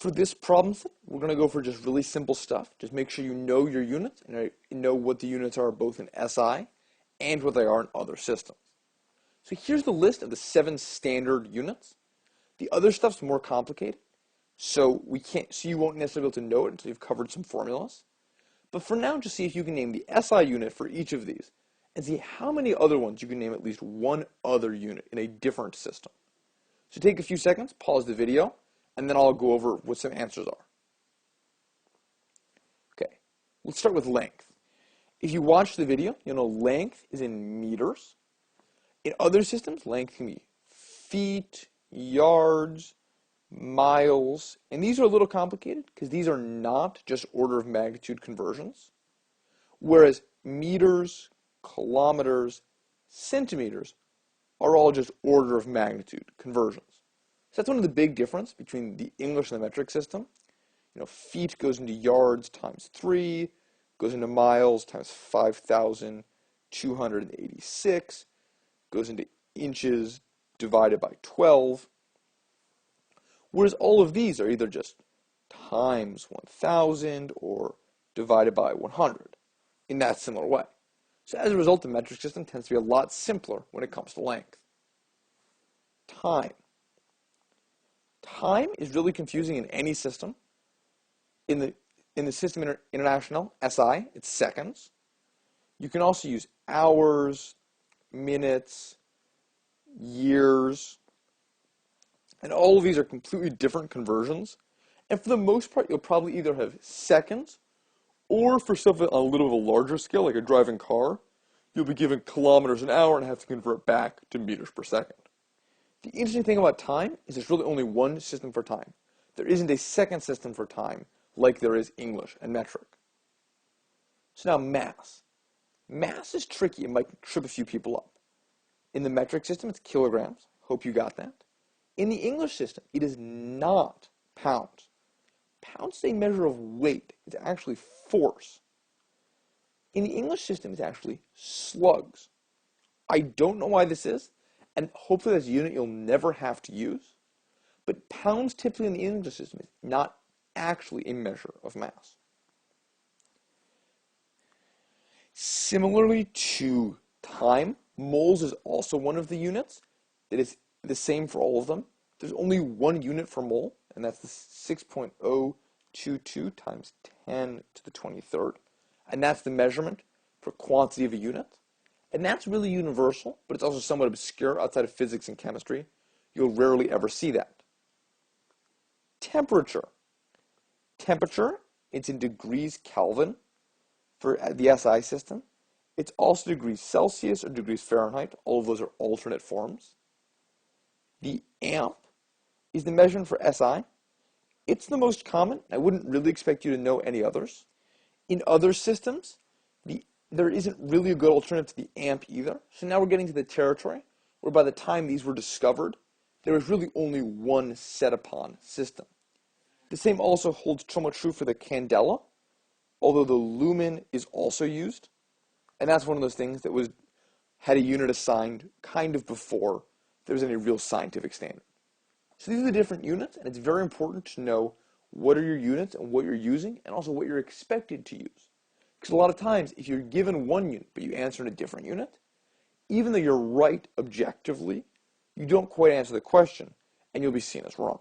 For this problem set, we're going to go for just really simple stuff. Just make sure you know your units and know what the units are both in SI and what they are in other systems. So here's the list of the 7 standard units. The other stuff's more complicated, so you won't necessarily be able to know it until you've covered some formulas. But for now, just see if you can name the SI unit for each of these, and see how many other ones you can name at least one other unit in a different system. So take a few seconds, pause the video, and then I'll go over what some answers are. Okay, let's start with length. If you watch the video, you'll know length is in meters. In other systems, length can be feet, yards, miles, and these are a little complicated because these are not just order of magnitude conversions, whereas meters, kilometers, centimeters are all just order of magnitude conversions. So that's one of the big difference between the English and the metric system. Feet goes into yards times 3, goes into miles times 5,286, goes into inches divided by 12. Whereas all of these are either just times 1,000 or divided by 100 in that similar way. So as a result, the metric system tends to be a lot simpler when it comes to length. Time. Time is really confusing in any system. In the System International, SI, it's seconds. You can also use hours, minutes, years, and all of these are completely different conversions. And for the most part, you'll probably either have seconds, or for stuff on a little bit of a larger scale, like a driving car, you'll be given kilometers an hour and have to convert back to meters per second. The interesting thing about time is there's really only one system for time. There isn't a second system for time like there is English and metric. So now mass. Mass is tricky and might trip a few people up. In the metric system, it's kilograms. Hope you got that. In the English system, it is not pounds. Pounds is a measure of weight. It's actually force. In the English system, it's actually slugs. I don't know why this is, and hopefully that's a unit you'll never have to use. But pounds typically in the English system is not actually a measure of mass. Similarly to time, moles is also one of the units. It is the same for all of them. There's only one unit for mole, and that's the 6.022 times 10 to the 23rd. And that's the measurement for quantity of a unit. And that's really universal, but it's also somewhat obscure outside of physics and chemistry. You'll rarely ever see that. Temperature. Temperature, it's in degrees Kelvin for the SI system. It's also degrees Celsius or degrees Fahrenheit. All of those are alternate forms. The amp is the measurement for SI. It's the most common. I wouldn't really expect you to know any others. In other systems, there isn't really a good alternative to the amp either. So now we're getting to the territory where by the time these were discovered, there was really only one set upon system. The same also holds somewhat true for the candela, although the lumen is also used. And that's one of those things that had a unit assigned kind of before there was any real scientific standard. So these are the different units, and it's very important to know what are your units and what you're using, and also what you're expected to use. Because a lot of times, if you're given one unit, but you answer in a different unit, even though you're right objectively, you don't quite answer the question, and you'll be seen as wrong.